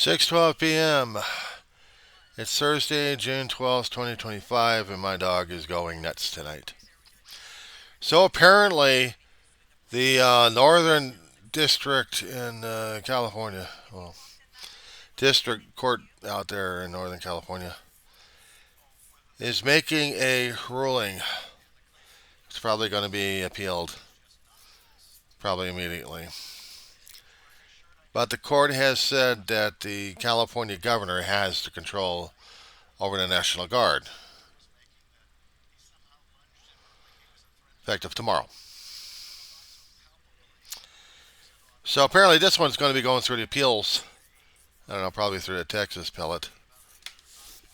6:12 p.m. It's Thursday, June 12th, 2025, and my dog is going nuts tonight. So apparently, the Northern District in California, well, District Court out there in Northern California, is making a ruling. It's probably going to be appealed, probably immediately. But the court has said that the California governor has the control over the National Guard, effective tomorrow. So apparently, this one's going to be going through the appeals. I don't know, probably through the Texas appellate.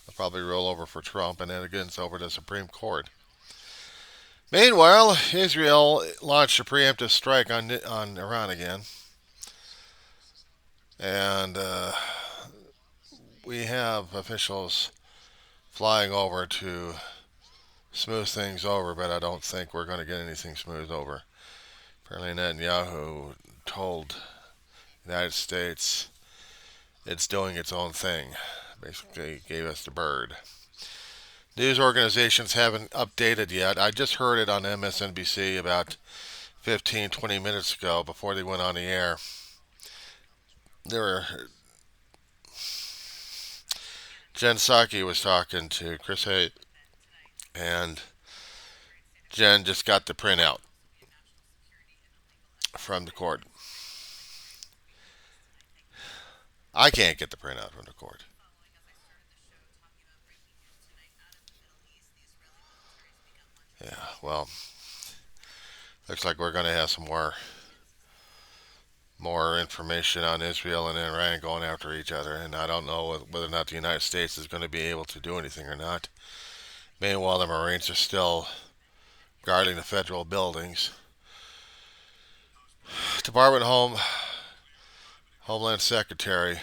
They'll probably roll over for Trump, and then again, it's over to the Supreme Court. Meanwhile, Israel launched a preemptive strike on Iran again, and we have officials flying over to smooth things over, but I don't think we're going to get anything smoothed over. Apparently, Netanyahu told the United States it's doing its own thing. Basically, gave us the bird. News organizations haven't updated yet. I just heard it on MSNBC about 15, 20 minutes ago before they went on the air. There were Jen Psaki was talking to Chris Hayes, and Jen just got the printout from the court. I can't get the printout from the court. Yeah, well, looks like we're going to have some more information on Israel and Iran going after each other, and I don't know whether or not the United States is going to be able to do anything or not. Meanwhile, the Marines are still guarding the federal buildings. Department of Homeland Secretary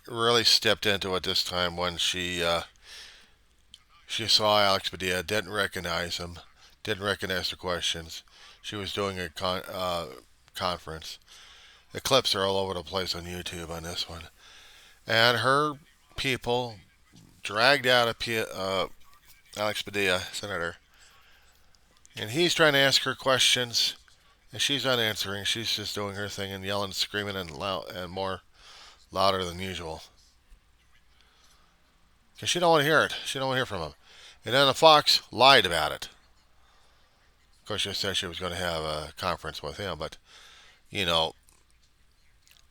really stepped into it this time when she saw Alex Padilla, didn't recognize him, didn't recognize the questions. She was doing a conference. The clips are all over the place on YouTube on this one. And her people dragged out Alex Padilla, Senator, and he's trying to ask her questions, and she's not answering. She's just doing her thing and yelling, screaming, and loud and more louder than usual. Because she don't want to hear it. She don't want to hear from him. And then the Fox lied about it. Of course, she said she was going to have a conference with him, but you know,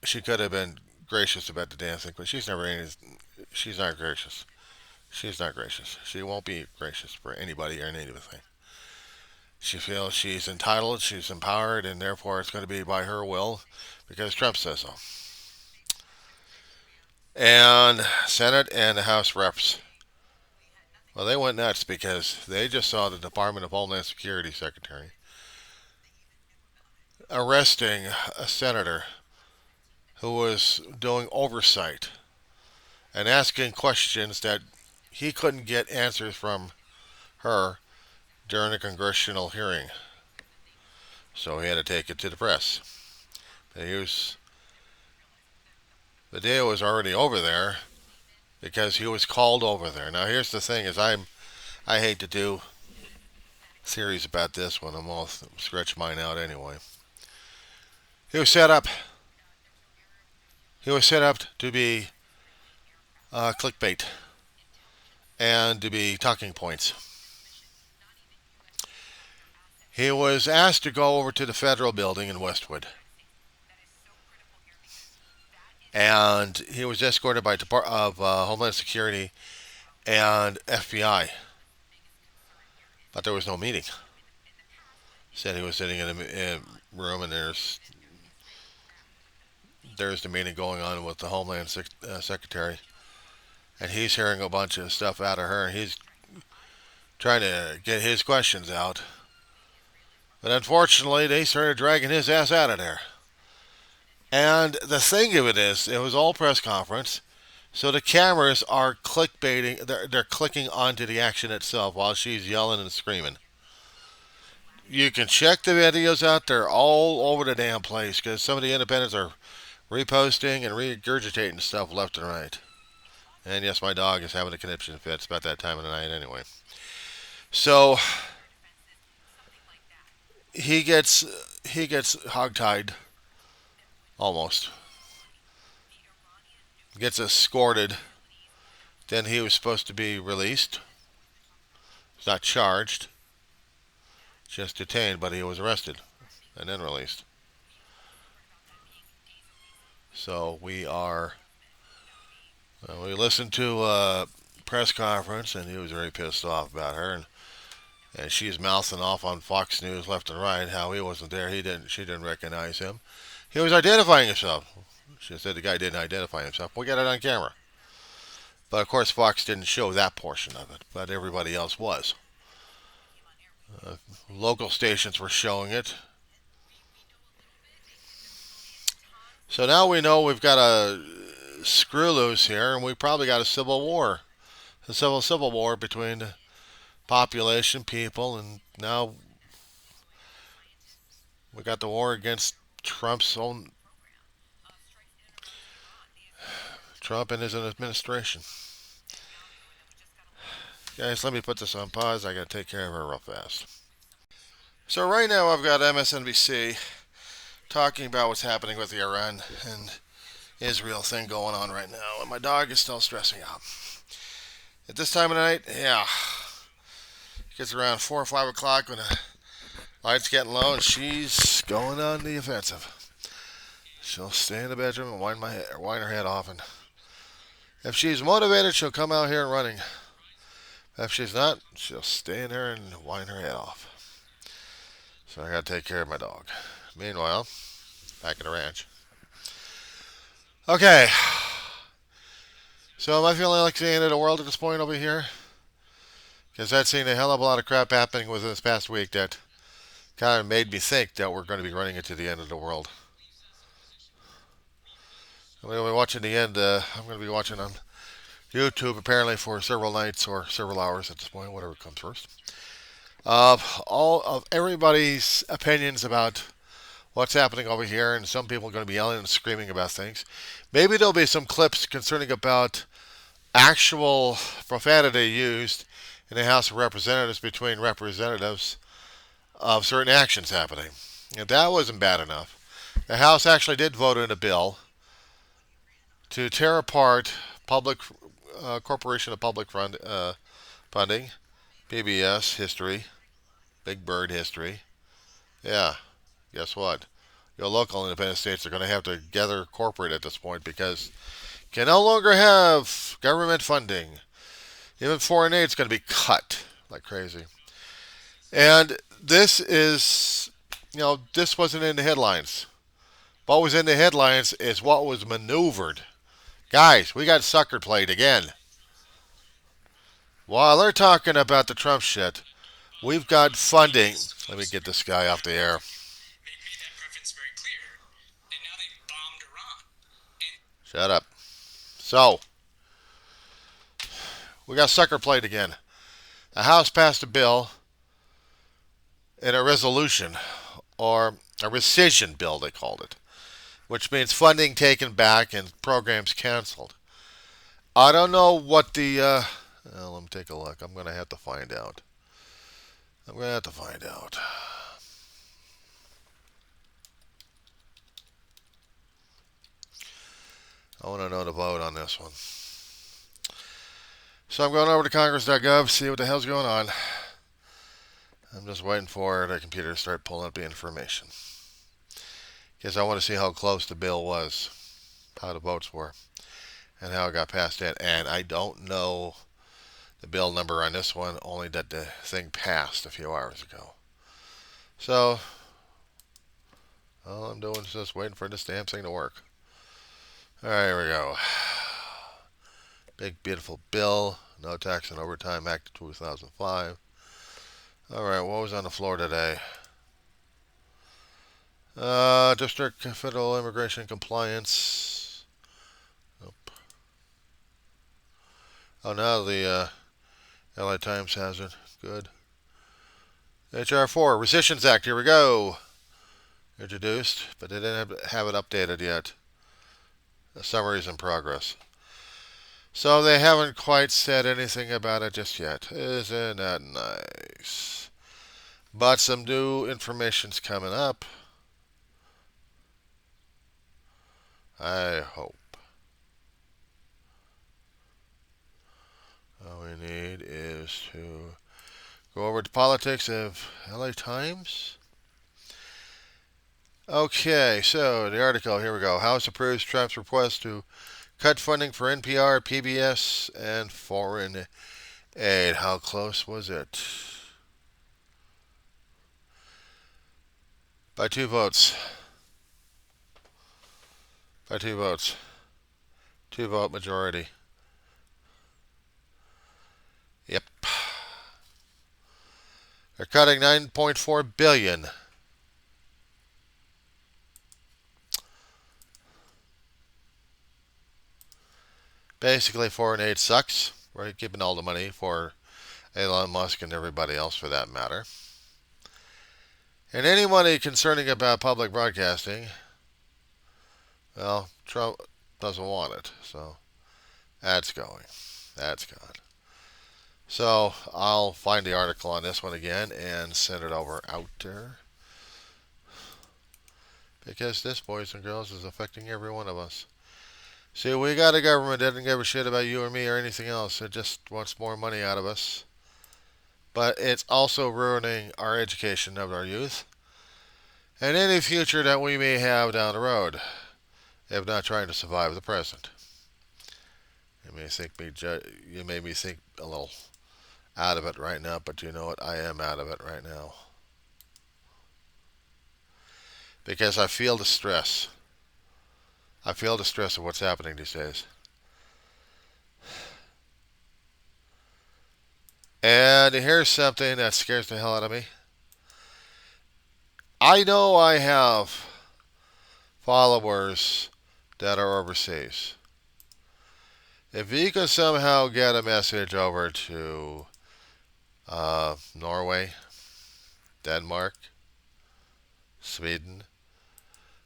she could have been gracious about the damn thing, but she's never any. She's not gracious. She's not gracious. She won't be gracious for anybody or anything. She feels she's entitled, she's empowered, and therefore it's going to be by her will because Trump says so. And Senate and the House reps, well, they went nuts because they just saw the Department of Homeland Security Secretary arresting a senator who was doing oversight and asking questions that he couldn't get answers from her during a congressional hearing. So he had to take it to the press. The deal was already over there because he was called over there. Now here's the thing: is I hate to do theories about this one. I'm all stretch mine out anyway. He was set up. He was set up to be clickbait and to be talking points. He was asked to go over to the federal building in Westwood, and he was escorted by Homeland Security and FBI, but there was no meeting. Said he was sitting in a room, and there's the meeting going on with the Homeland Secretary, and he's hearing a bunch of stuff out of her, and he's trying to get his questions out. But unfortunately, they started dragging his ass out of there. And the thing of it is, it was all press conference, so the cameras are clickbaiting. They're clicking onto the action itself while she's yelling and screaming. You can check the videos out. They're all over the damn place because some of the independents are reposting and regurgitating stuff left and right. And yes, my dog is having a conniption fit. It's about that time of the night anyway. So he gets hogtied almost. Gets escorted. Then he was supposed to be released. He's not charged, just detained, but he was arrested and then released. So we listened to a press conference, and he was very pissed off about her, and she's mouthing off on Fox News left and right how he wasn't there. She didn't recognize him. He was identifying himself. She said the guy didn't identify himself. We got it on camera. But of course, Fox didn't show that portion of it, but everybody else was. Local stations were showing it. So now we know we've got a screw loose here, and we probably got a civil war. A civil war between the population, people, and now we got the war against Trump and his administration. Guys, let me put this on pause. I got to take care of her real fast. So right now I've got MSNBC talking about what's happening with the Iran and Israel thing going on right now, and my dog is still stressing out. At this time of night, yeah, it gets around 4 or 5 o'clock when the light's getting low, and she's going on the offensive. She'll stay in the bedroom and wind her head off, and if she's motivated, she'll come out here running. If she's not, she'll stay in there and wind her head off. So I gotta take care of my dog. Meanwhile, back at the ranch. Okay. So am I feeling like the end of the world at this point over here? Because I've seen a hell of a lot of crap happening within this past week that kind of made me think that we're going to be running into the end of the world. I'm going to be watching the end. I'm going to be watching on YouTube apparently for several nights or several hours at this point, whatever comes first. All of everybody's opinions about what's happening over here, and some people are going to be yelling and screaming about things. Maybe there'll be some clips concerning about actual profanity used in the House of Representatives between representatives of certain actions happening. And that wasn't bad enough. The House actually did vote in a bill to tear apart Public Corporation of Public Funding, PBS history, Big Bird history. Yeah, guess what? Your local independent states are going to have to gather corporate at this point because you can no longer have government funding. Even foreign aid is going to be cut like crazy. And this is, this wasn't in the headlines. What was in the headlines is what was maneuvered. Guys, we got sucker played again. While they're talking about the Trump shit, we've got funding. Let me get this guy off the air. Shut up. So, we got sucker played again. The House passed a bill in a resolution, or a rescission bill, they called it, which means funding taken back and programs canceled. I don't know what the... let me take a look. I'm going to have to find out. I want to know the vote on this one. So I'm going over to congress.gov, see what the hell's going on. I'm just waiting for the computer to start pulling up the information. Because I want to see how close the bill was, how the votes were, and how it got passed in. And I don't know the bill number on this one, only that the thing passed a few hours ago. So, all I'm doing is just waiting for this damn thing to work. Alright, here we go. Big, beautiful bill. No Tax on Overtime Act of 2005. Alright, what was on the floor today? District Federal Immigration Compliance. Nope. Oh, now the LA Times has it. Good. HR 4, Rescissions Act. Here we go. Introduced, but they didn't have it updated yet. The summary's in progress. So they haven't quite said anything about it just yet. Isn't that nice? But some new information's coming up. I hope. All we need is to go over to politics of LA Times. Okay, so the article, here we go. House approves Trump's request to cut funding for NPR, PBS, and foreign aid. How close was it? By 2 votes. By 2 votes. 2 vote majority. Yep. They're cutting $9.4 billion. Basically, foreign aid sucks. We're giving all the money for Elon Musk and everybody else for that matter. And any money concerning about public broadcasting, well, Trump doesn't want it. So that's going. That's gone. So I'll find the article on this one again and send it over out there. Because this, boys and girls, is affecting every one of us. See, we got a government that doesn't give a shit about you or me or anything else. It just wants more money out of us. But it's also ruining our education of our youth and any future that we may have down the road, if not trying to survive the present. You may me think a little out of it right now, but you know what? I am out of it right now. Because I feel the stress. I feel the stress of what's happening these days. And here's something that scares the hell out of me. I know I have followers that are overseas. If you could somehow get a message over to Norway, Denmark, Sweden,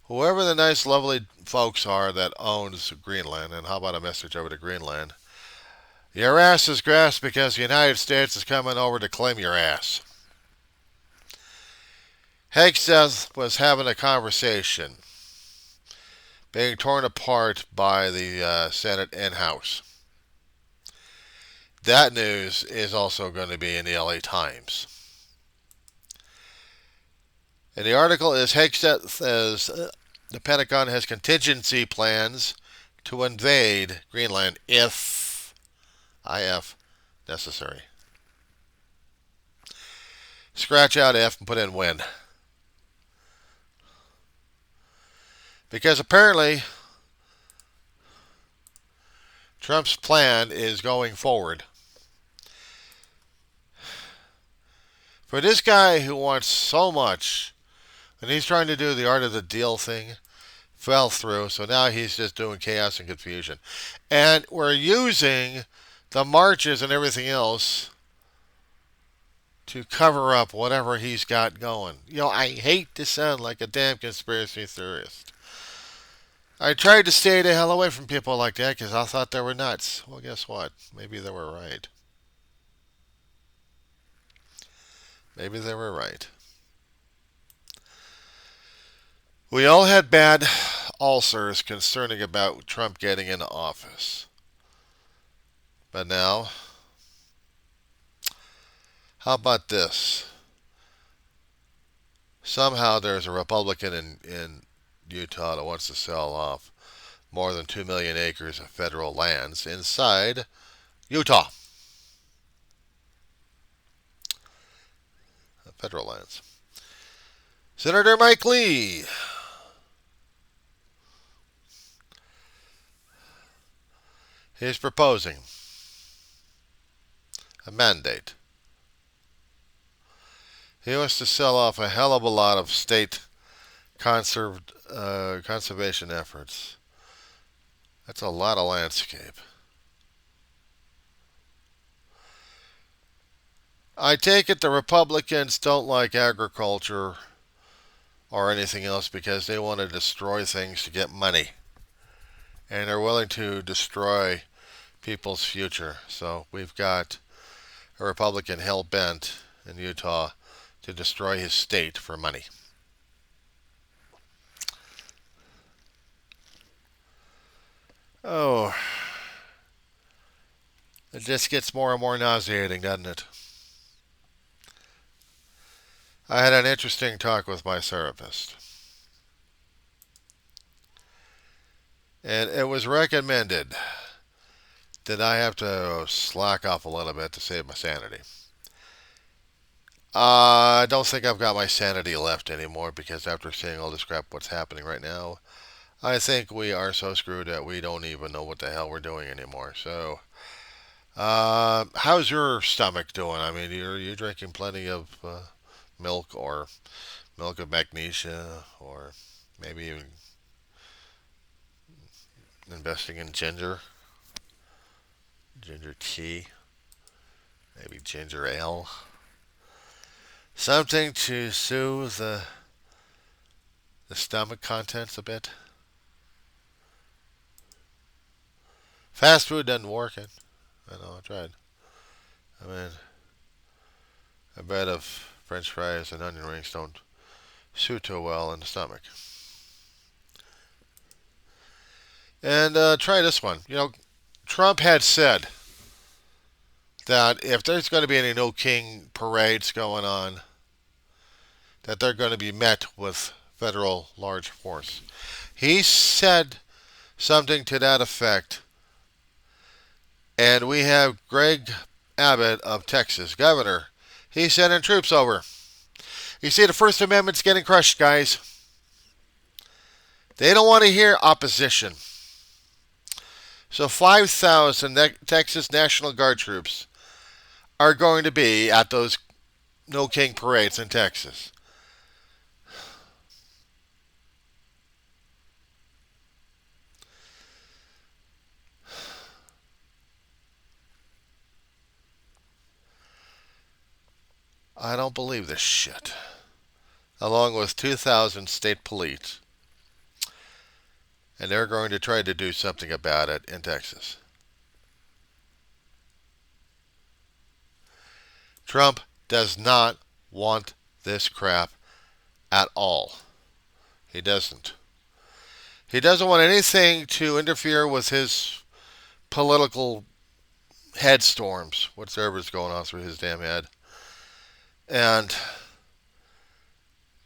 whoever the nice, lovely folks are that owns Greenland, and how about a message over to Greenland? Your ass is grass because the United States is coming over to claim your ass. Hegseth was having a conversation, being torn apart by the Senate and House. That news is also going to be in the LA Times. And the article is Hegseth says the Pentagon has contingency plans to invade Greenland if necessary. Scratch out if and put in when. Because apparently Trump's plan is going forward. For this guy who wants so much, and he's trying to do the art of the deal thing, fell through, so now he's just doing chaos and confusion. And we're using the marches and everything else to cover up whatever he's got going. You know, I hate to sound like a damn conspiracy theorist. I tried to stay the hell away from people like that because I thought they were nuts. Well, guess what? Maybe they were right. Maybe they were right. We all had bad ulcers concerning about Trump getting into office. But now, how about this? Somehow there's a Republican in Utah that wants to sell off more than 2 million acres of federal lands inside Utah. Federal lands. Senator Mike Lee. He's proposing a mandate. He wants to sell off a hell of a lot of state conservation efforts. That's a lot of landscape. I take it the Republicans don't like agriculture or anything else because they want to destroy things to get money. and they're willing to destroy people's future. So we've got a Republican hell bent in Utah to destroy his state for money. Oh, it just gets more and more nauseating, doesn't it? I had an interesting talk with my therapist, and it was recommended that I have to slack off a little bit to save my sanity. I don't think I've got my sanity left anymore because after seeing all this crap what's happening right now, I think we are so screwed that we don't even know what the hell we're doing anymore. So, how's your stomach doing? I mean, you're drinking plenty of milk or milk of magnesia or maybe even investing in ginger tea, maybe ginger ale. Something to soothe the stomach contents a bit. Fast food doesn't work it. I know, I tried. I mean, a bed of french fries and onion rings don't suit too well in the stomach. And try this one. Trump had said that if there's going to be any no king parades going on, that they're going to be met with federal large force. He said something to that effect, and we have Greg Abbott of Texas, governor. He's sending troops over. You see, the First Amendment's getting crushed, guys. They don't want to hear opposition. So 5,000 Texas National Guard troops are going to be at those No King parades in Texas. I don't believe this shit. Along with 2,000 state police. And they're going to try to do something about it in Texas. Trump does not want this crap at all. He doesn't. He doesn't want anything to interfere with his political headstorms, whatever's going on through his damn head. And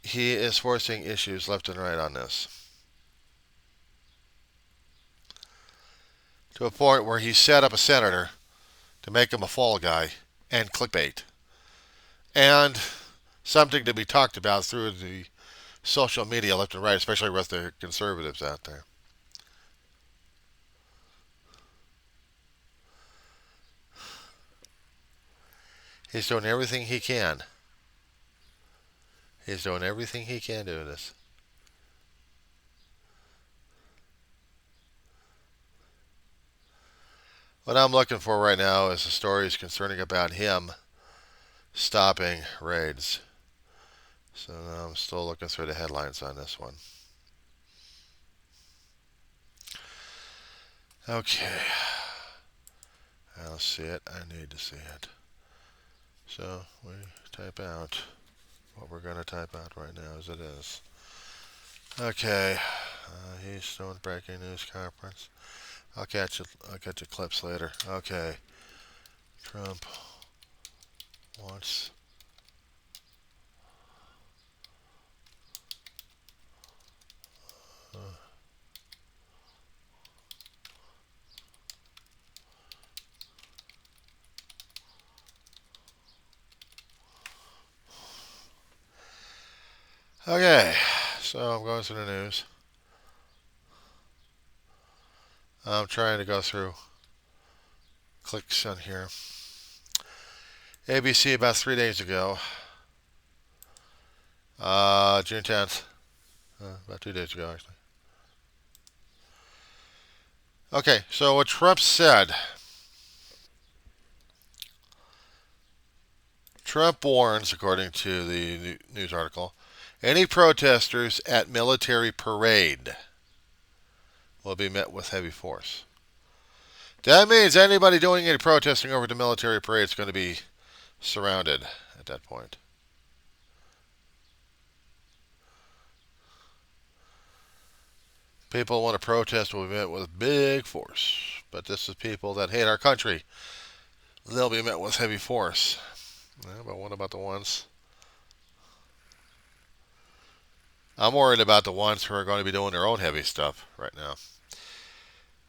he is forcing issues left and right on this. To a point where he set up a senator to make him a fall guy and clickbait. And something to be talked about through the social media left and right, especially with the conservatives out there. He's doing everything he can. He's doing everything he can do this. What I'm looking for right now is the stories concerning about him stopping raids. So now I'm still looking through the headlines on this one. Okay. I don't see it. I need to see it. So we type out what we're going to type out right now as it is. Okay. He's doing breaking news conference. I'll catch you clips later. Okay. Trump wants Okay, so I'm going through the news. I'm trying to go through clicks on here. ABC about 3 days ago, June 10th, about 2 days ago actually. Okay, so what Trump said. Trump warns, according to the news article, any protesters at military parade will be met with heavy force. That means anybody doing any protesting over the military parade is going to be surrounded at that point. People want to protest will be met with big force. But this is people that hate our country. They'll be met with heavy force. Yeah, but what about the ones? I'm worried about the ones who are going to be doing their own heavy stuff right now.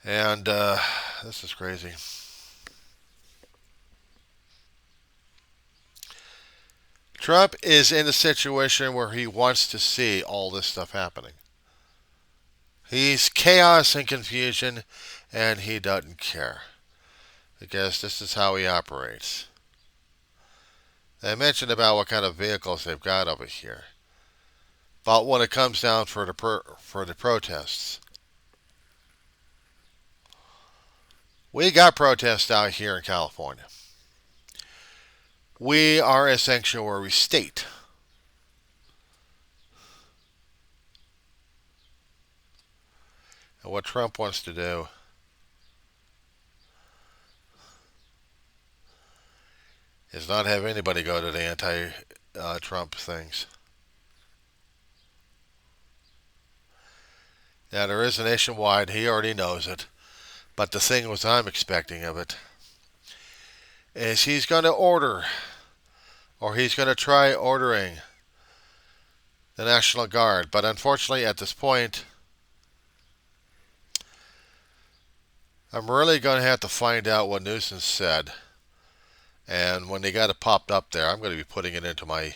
And this is crazy. Trump is in a situation where he wants to see all this stuff happening. He's chaos and confusion, and he doesn't care. Because this is how he operates. They mentioned about what kind of vehicles they've got over here. But when it comes down for the protests, we got protests out here in California. We are a sanctuary state. And what Trump wants to do is not have anybody go to the anti-Trump things. Now, there is a nationwide, he already knows it, but the thing was I'm expecting of it is he's going to order, or he's going to try ordering the National Guard. But unfortunately, at this point, I'm really going to have to find out what Newsome said. And when they got it popped up there, I'm going to be putting it into my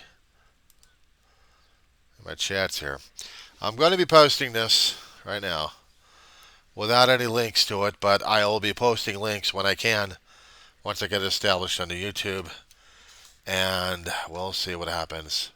chats here. I'm going to be posting this right now without any links to it, but I'll be posting links when I can, once I get it established on the YouTube, and we'll see what happens.